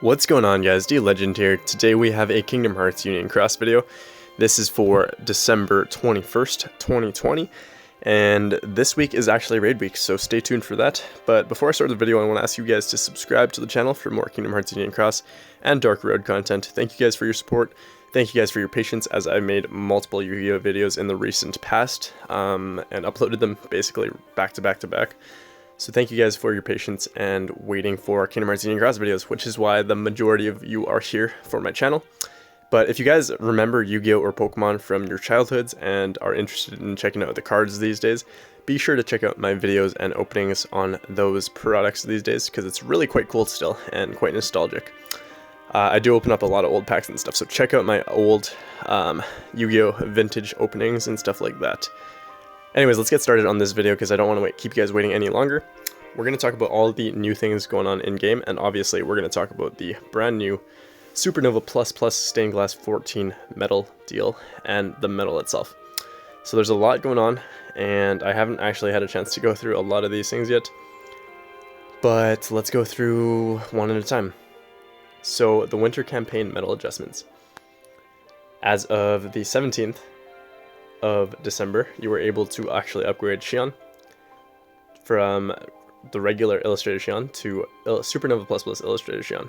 What's going on, guys? DLegend here. Today we have a Kingdom Hearts Union Cross video. This is for December 21st, 2020, and this week is actually raid week, so stay tuned for that. But before I start the video, I want to ask you guys to subscribe to the channel for more Kingdom Hearts Union Cross and Dark Road content. Thank you guys for your support. Thank you guys for your patience as I made multiple Yu-Gi-Oh videos in the recent past and uploaded them basically back to back to back. So thank you guys for your patience and waiting for Kingdom Hearts Union Cross videos, which is why the majority of you are here for my channel. But if you guys remember Yu-Gi-Oh or Pokemon from your childhoods and are interested in checking out the cards these days, be sure to check out my videos and openings on those products these days, because it's really quite cool still and quite nostalgic. I do open up a lot of old packs and stuff, so check out my old Yu-Gi-Oh vintage openings and stuff like that. Anyways, let's get started on this video because I don't want to keep you guys waiting any longer. We're going to talk about all the new things going on in-game, and obviously we're going to talk about the brand new Supernova Plus Stained Glass 14 metal deal and the metal itself. So there's a lot going on, and I haven't actually had a chance to go through a lot of these things yet. But let's go through one at a time. So the Winter Campaign metal adjustments. As of the 17th of December, you were able to actually upgrade Xion from the regular Illustrated Xion to Supernova Plus Illustrated Xion.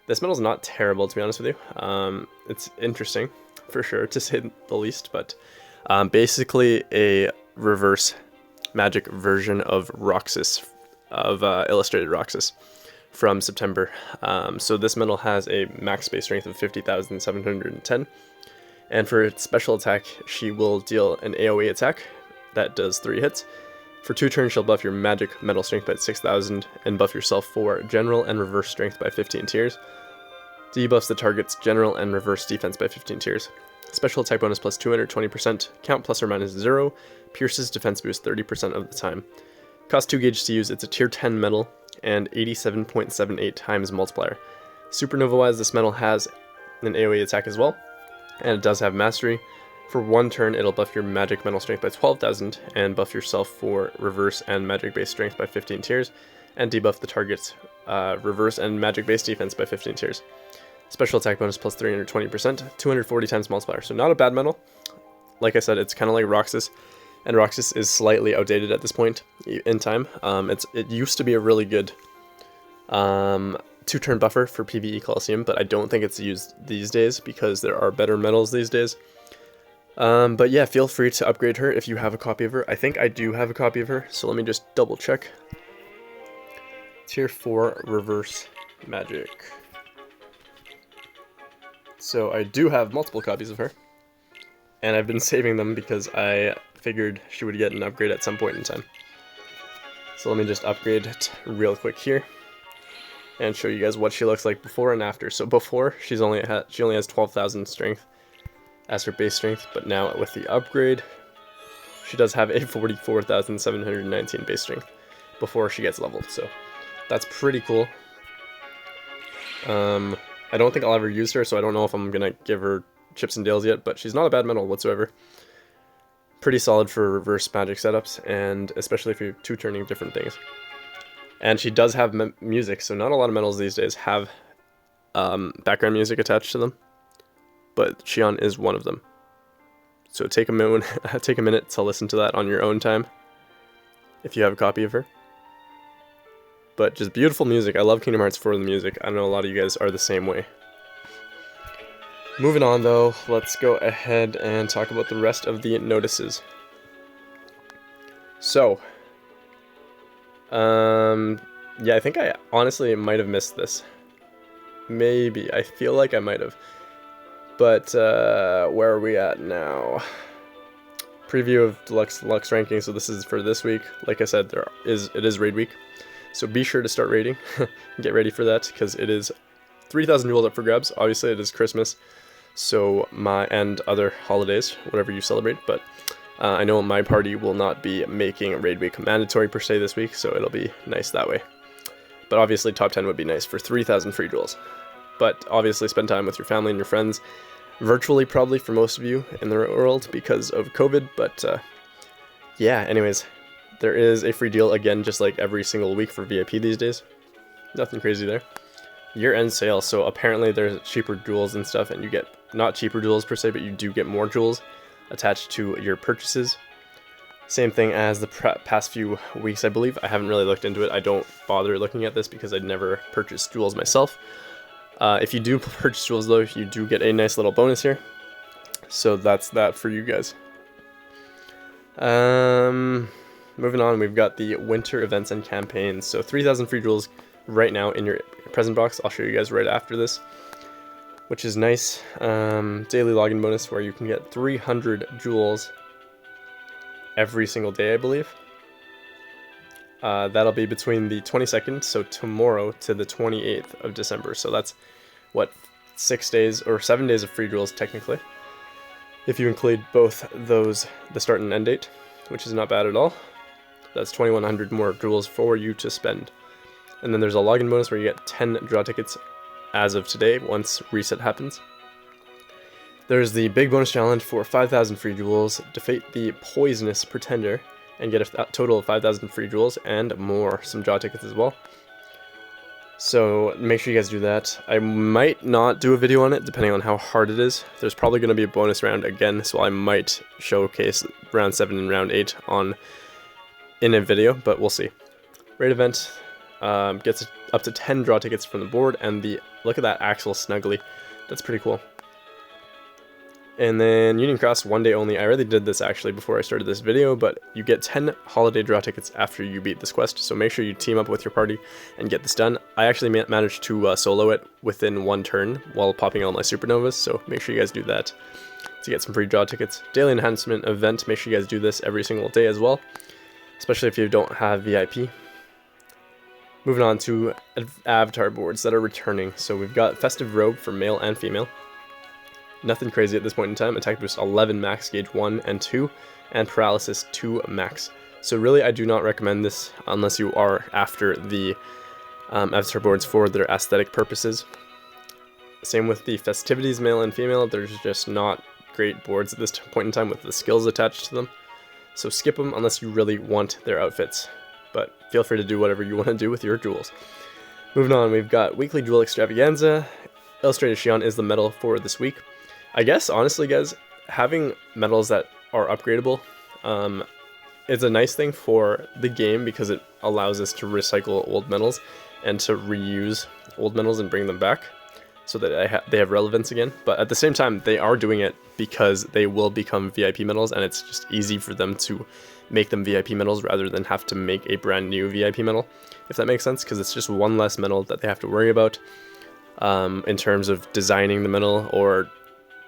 This metal is not terrible, to be honest with you. It's interesting, for sure, to say the least, but basically a reverse magic version of Roxas, of Illustrated Roxas from September. So this metal has a max base strength of 50,710. And for its special attack, she will deal an AoE attack that does 3 hits. For 2 turns, she'll buff your magic metal strength by 6,000 and buff yourself for general and reverse strength by 15 tiers. Debuffs the target's general and reverse defense by 15 tiers. Special attack bonus plus 220%, count plus or minus 0, pierces defense boost 30% of the time. Cost 2 gauge to use, it's a tier 10 metal and 87.78 times multiplier. Supernova-wise, this metal has an AoE attack as well, and it does have mastery. For 1 turn, it'll buff your magic mental strength by 12,000 and buff yourself for reverse and magic base strength by 15 tiers, and debuff the target's reverse and magic base defense by 15 tiers. Special attack bonus plus 320%, 240 times multiplier. So not a bad metal. Like I said, it's kind of like Roxas, and Roxas is slightly outdated at this point in time. It used to be a really good 2-turn buffer for PvE Coliseum, but I don't think it's used these days because there are better metals these days. But yeah, feel free to upgrade her if you have a copy of her. I think I do have a copy of her, so let me just double check. Tier 4 reverse magic. So I do have multiple copies of her, and I've been saving them because I figured she would get an upgrade at some point in time. So let me just upgrade it real quick here and show you guys what she looks like before and after. So before, she only has 12,000 strength as her base strength, but now with the upgrade, she does have a 44,719 base strength before she gets leveled. So that's pretty cool. I don't think I'll ever use her, so I don't know if I'm gonna give her chips and dales yet, but she's not a bad metal whatsoever. Pretty solid for reverse magic setups, and especially if you're 2-turning different things. And she does have music, so not a lot of metals these days have background music attached to them, but Xion is one of them. So take a minute to listen to that on your own time, if you have a copy of her. But just beautiful music. I love Kingdom Hearts for the music. I know a lot of you guys are the same way. Moving on though, let's go ahead and talk about the rest of the notices. So, yeah, I think I honestly might have missed this. Maybe. I feel like I might have. But, where are we at now? Preview of Deluxe ranking. So this is for this week. Like I said, it is raid week. So be sure to start raiding. Get ready for that, because it is 3,000 jewels up for grabs. Obviously, it is Christmas, so and other holidays, whatever you celebrate. But I know my party will not be making raid week mandatory per se this week, so it'll be nice that way. But obviously, top 10 would be nice for 3,000 free jewels. But obviously, spend time with your family and your friends, virtually probably for most of you in the world because of COVID. But yeah, anyways. There is a free deal, again, just like every single week for VIP these days. Nothing crazy there. year-end sale, so apparently there's cheaper jewels and stuff, and you get, not cheaper jewels per se, but you do get more jewels attached to your purchases. Same thing as the past few weeks, I believe. I haven't really looked into it. I don't bother looking at this because I never purchased jewels myself. If you do purchase jewels though, you do get a nice little bonus here. So that's that for you guys. Moving on, we've got the winter events and campaigns. So 3,000 free jewels right now in your present box. I'll show you guys right after this, which is nice. Daily login bonus where you can get 300 jewels every single day, I believe. That'll be between the 22nd, so tomorrow, to the 28th of December. So that's, what, 6 days, or 7 days of free jewels, technically. If you include both those, the start and end date, which is not bad at all. That's 2,100 more jewels for you to spend. And then there's a login bonus where you get 10 draw tickets as of today, once reset happens. There's the big bonus challenge for 5,000 free jewels, defeat the poisonous pretender, and get a total of 5,000 free jewels and more, some draw tickets as well. So make sure you guys do that. I might not do a video on it, depending on how hard it is. There's probably going to be a bonus round again, so I might showcase round 7 and round 8 in a video, but we'll see. Raid event gets up to 10 draw tickets from the board, and look at that Axel Snuggly. That's pretty cool. And then Union Cross, 1 day only. I already did this actually before I started this video, but you get 10 holiday draw tickets after you beat this quest, so make sure you team up with your party and get this done. I actually managed to solo it within 1 turn while popping all my supernovas, so make sure you guys do that to get some free draw tickets. Daily enhancement event, make sure you guys do this every single day as well, especially if you don't have VIP. Moving on to avatar boards that are returning. So we've got Festive Robe for male and female. Nothing crazy at this point in time. Attack boost 11 max, gauge 1 and 2, and paralysis 2 max. So really I do not recommend this unless you are after the avatar boards for their aesthetic purposes. Same with the festivities, male and female. There's just not great boards at this point in time with the skills attached to them. So skip them unless you really want their outfits. But feel free to do whatever you want to do with your jewels. Moving on, we've got Weekly Jewel Extravaganza. Illustrated Shion is the medal for this week. I guess, honestly, guys, having medals that are upgradable is a nice thing for the game because it allows us to recycle old medals and to reuse old medals and bring them back so that they have relevance again. But at the same time, they are doing it because they will become VIP medals, and it's just easy for them to make them VIP medals rather than have to make a brand new VIP medal, if that makes sense, because it's just one less medal that they have to worry about in terms of designing the medal or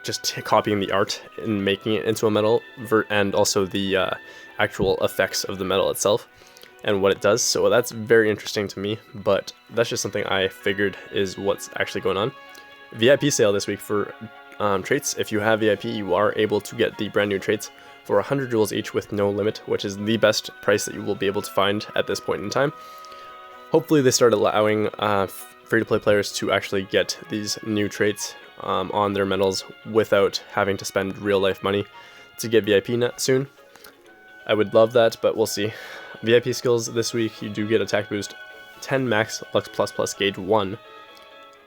just copying the art and making it into a medal, and also the actual effects of the medal itself and what it does. So that's very interesting to me, but that's just something I figured is what's actually going on. VIP sale this week for traits. If you have VIP, you are able to get the brand new traits for 100 jewels each with no limit, which is the best price that you will be able to find at this point in time. Hopefully they start allowing free-to-play players to actually get these new traits on their medals without having to spend real-life money to get VIP soon. I would love that, but we'll see. VIP skills this week, you do get attack boost 10 max, Lux plus plus gauge 1,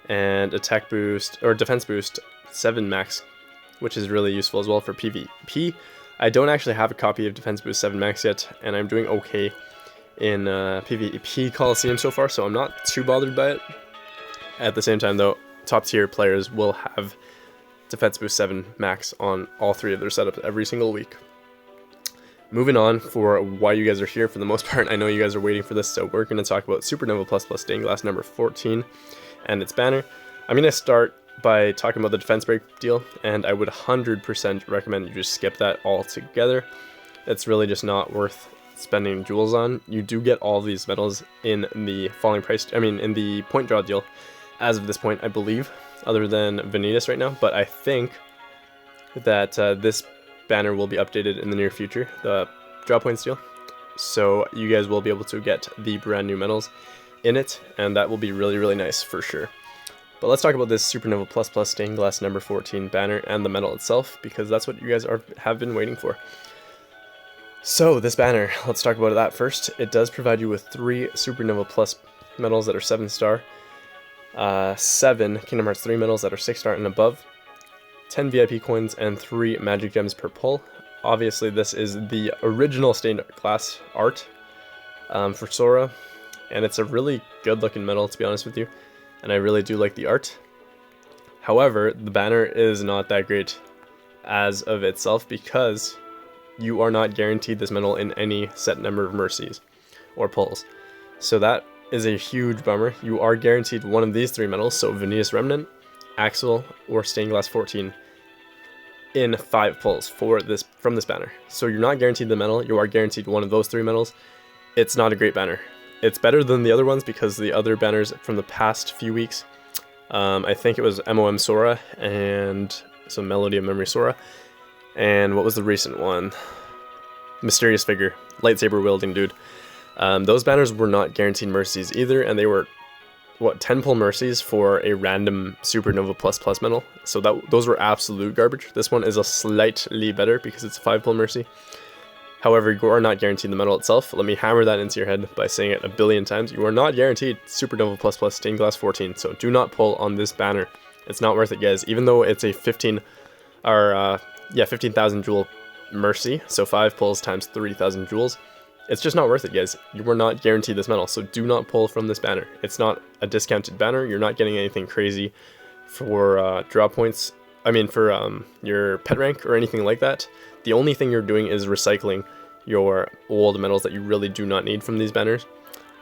and attack boost, or defense boost 7 max, which is really useful as well for PvP. I don't actually have a copy of defense boost 7 max yet, and I'm doing okay in PvP Coliseum so far, so I'm not too bothered by it. At the same time though, top tier players will have defense boost 7 max on all 3 of their setups every single week. Moving on for why you guys are here for the most part. I know you guys are waiting for this, so we're going to talk about Supernova Plus Plus Stained Glass number 14 and its banner. I'm going to start by talking about the defense break deal, and I would 100% recommend you just skip that altogether. It's really just not worth spending jewels on. You do get all these medals in the falling price, in the point draw deal as of this point, I believe, other than Vanitas right now, but I think that this banner will be updated in the near future, the draw points deal, so you guys will be able to get the brand new medals in it, and that will be really, really nice for sure. But let's talk about this Supernova Plus Plus Stained Glass number 14 banner and the medal itself, because that's what you guys have been waiting for. So this banner, let's talk about that first. It does provide you with 3 Supernova Plus medals that are 7-star. 7 Kingdom Hearts 3 medals that are 6-star and above, 10 VIP coins, and 3 magic gems per pull. Obviously, this is the original stained glass art for Sora, and it's a really good looking medal, to be honest with you, and I really do like the art. However, the banner is not that great as of itself because you are not guaranteed this medal in any set number of mercies or pulls. So that is a huge bummer. You are guaranteed one of these 3 medals, so Venus Remnant, Axel, or Stained Glass 14 in 5 pulls from this banner. So you're not guaranteed the medal, you are guaranteed one of those 3 medals. It's not a great banner. It's better than the other ones because the other banners from the past few weeks, I think it was MOM Sora and some Melody of Memory Sora, and what was the recent one? Mysterious Figure, lightsaber wielding dude. Those banners were not guaranteed mercies either, and they were, 10 pull mercies for a random Supernova ++ medal. So those were absolute garbage. This one is a slightly better because it's a 5 pull mercy. However, you are not guaranteed the medal itself. Let me hammer that into your head by saying it a billion times. You are not guaranteed Supernova ++ Stained Glass 14, so do not pull on this banner. It's not worth it, guys. Even though it's a 15,000 jewel mercy, so 5 pulls times 30,000 jewels. It's just not worth it, guys. You were not guaranteed this medal, so do not pull from this banner. It's not a discounted banner. You're not getting anything crazy for draw points. I mean, for your pet rank or anything like that. The only thing you're doing is recycling your old medals that you really do not need from these banners,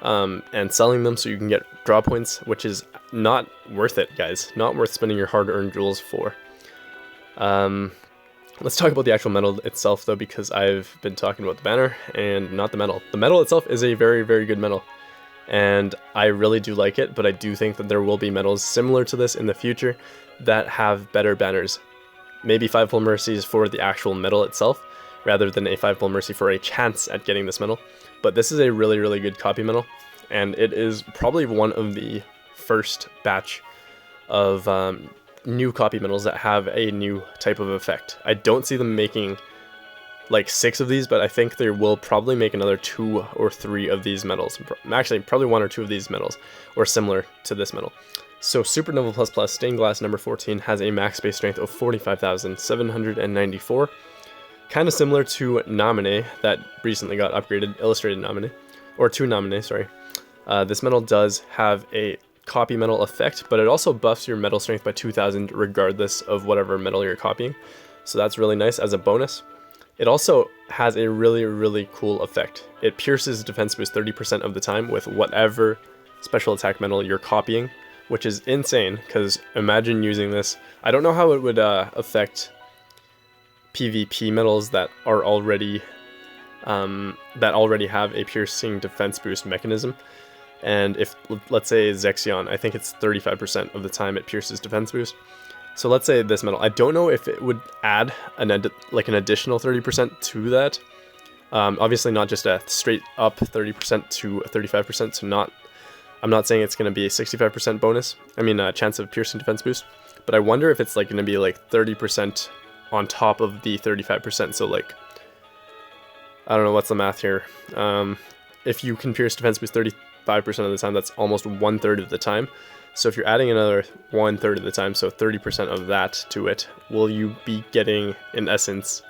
and selling them so you can get draw points, which is not worth it, guys. Not worth spending your hard-earned jewels for. Let's talk about the actual medal itself, though, because I've been talking about the banner and not the medal. The medal itself is a very, very good medal, and I really do like it, but I do think that there will be medals similar to this in the future that have better banners. Maybe 5 pull mercies for the actual medal itself, rather than a 5 pull mercy for a chance at getting this medal. But this is a really, really good copy medal, and it is probably one of the first batch of new copy medals that have a new type of effect. I don't see them making like 6 of these, but I think they will probably make another 2 or 3 of these medals. Actually, probably 1 or 2 of these medals, or similar to this medal. So Supernova ++ Stained Glass number 14 has a max base strength of 45,794. Kind of similar to Nominee that recently got upgraded, Illustrated Nominee, or 2 Nominee, sorry. This medal does have a copy medal effect, but it also buffs your medal strength by 2,000 regardless of whatever medal you're copying. So that's really nice as a bonus. It also has a really, really cool effect. It pierces defense boost 30% of the time with whatever special attack medal you're copying, which is insane, because imagine using this. I don't know how it would affect PvP medals that are already have a piercing defense boost mechanism. And if, let's say, Zexion, I think it's 35% of the time it pierces defense boost. So let's say this medal, I don't know if it would add an additional 30% to that. Obviously not just a straight up 30% to 35%, so I'm not saying it's going to be a 65% bonus, chance of piercing defense boost, but I wonder if it's like going to be like 30% on top of the 35%, so like, I don't know, what's the math here? If you can pierce defense boost 35% of the time, that's almost 1/3 of the time. So if you're adding another 1/3 of the time, so 30% of that to it, will you be getting, in essence,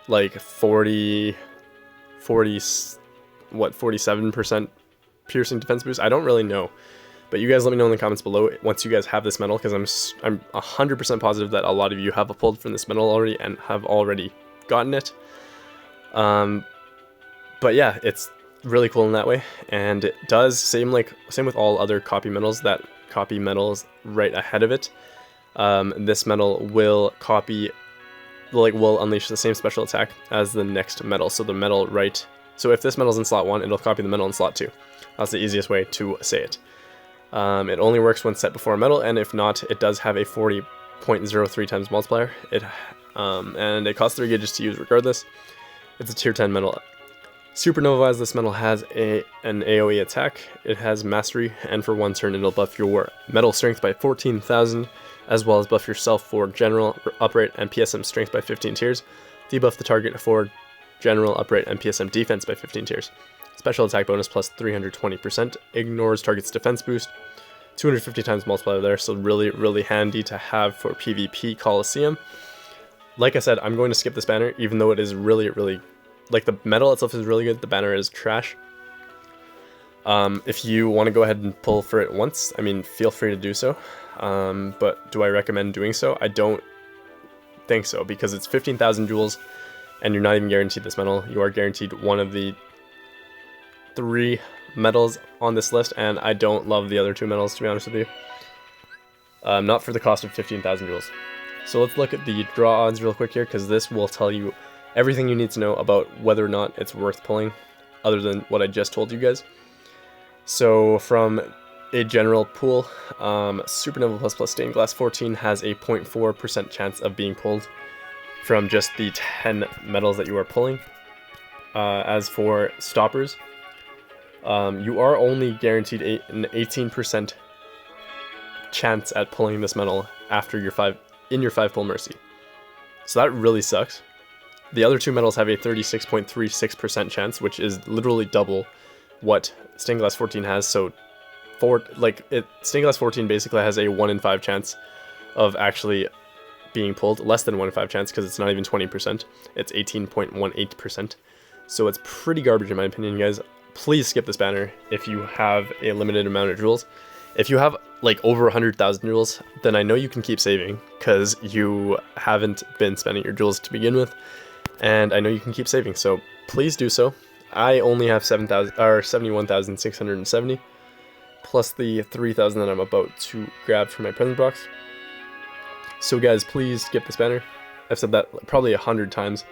like 47% piercing defense boost? I don't really know. But you guys let me know in the comments below once you guys have this medal, because I'm 100% positive that a lot of you have pulled from this medal already and have already gotten it. But yeah, it's really cool in that way, and it does same with all other copy medals that copy medals right ahead of it. This medal will will unleash the same special attack as the next medal. So the medal so if this medal's in slot 1, it'll copy the medal in slot 2. That's the easiest way to say it. It only works when set before a medal, and if not, it does have a 40.03 times multiplier. And it costs 3 gauges to use regardless. It's a tier 10 medal. Supernova, as this medal has an AoE attack, it has mastery, and for 1 turn it'll buff your medal strength by 14,000, as well as buff yourself for general, upright, and PSM strength by 15 tiers. Debuff the target for general, upright, and PSM defense by 15 tiers. Special attack bonus plus 320%, ignores target's defense boost. 250 times multiplier there, so really, really handy to have for PvP Coliseum. Like I said, I'm going to skip this banner, even though it is really, really, like, the medal itself is really good, the banner is trash. If you want to go ahead and pull for it once, I mean, feel free to do so. But do I recommend doing so? I don't think so, because it's 15,000 jewels, and you're not even guaranteed this medal. You are guaranteed one of the 3 medals on this list, and I don't love the other 2 medals, to be honest with you. Not for the cost of 15,000 jewels. So let's look at the draw odds real quick here, because this will tell you everything you need to know about whether or not it's worth pulling, other than what I just told you guys. So from a general pool, Supernova Plus Stained Glass 14 has a 0.4% chance of being pulled from just the 10 medals that you are pulling. As for stoppers, you are only guaranteed an 18% chance at pulling this medal after your 5 pull mercy. So that really sucks. The other 2 medals have a 36.36% chance, which is literally double what Stained Glass 14 has. So Stained Glass 14 basically has a 1 in 5 chance of actually being pulled, less than 1 in 5 chance, because it's not even 20%. It's 18.18%. So it's pretty garbage in my opinion, guys. Please skip this banner if you have a limited amount of jewels. If you have like over 100,000 jewels, then I know you can keep saving, because you haven't been spending your jewels to begin with, and I know you can keep saving, so please do so. I only have 71,670, plus the 3,000 that I'm about to grab from my present box. So guys, please skip this banner. I've said that probably 100 times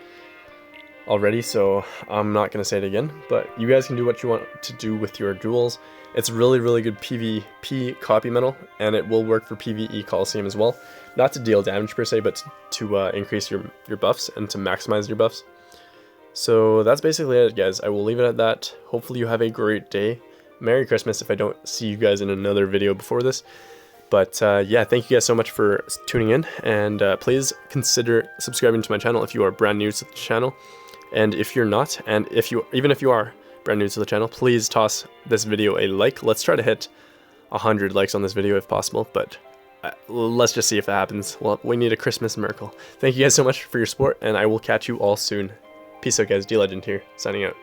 already, so I'm not going to say it again, but you guys can do what you want to do with your jewels. It's really, really good PvP copy medal, and it will work for PvE Coliseum as well. Not to deal damage per se, but to increase your buffs and to maximize your buffs. So that's basically it, guys. I will leave it at that. Hopefully you have a great day. Merry Christmas if I don't see you guys in another video before this. But yeah, thank you guys so much for tuning in, and please consider subscribing to my channel if you are brand new to the channel. And if you're not, and even if you are brand new to the channel, please toss this video a like. Let's try to hit 100 likes on this video if possible, but let's just see if that happens. Well, we need a Christmas miracle. Thank you guys so much for your support, and I will catch you all soon. Peace out, guys. DLegend here, signing out.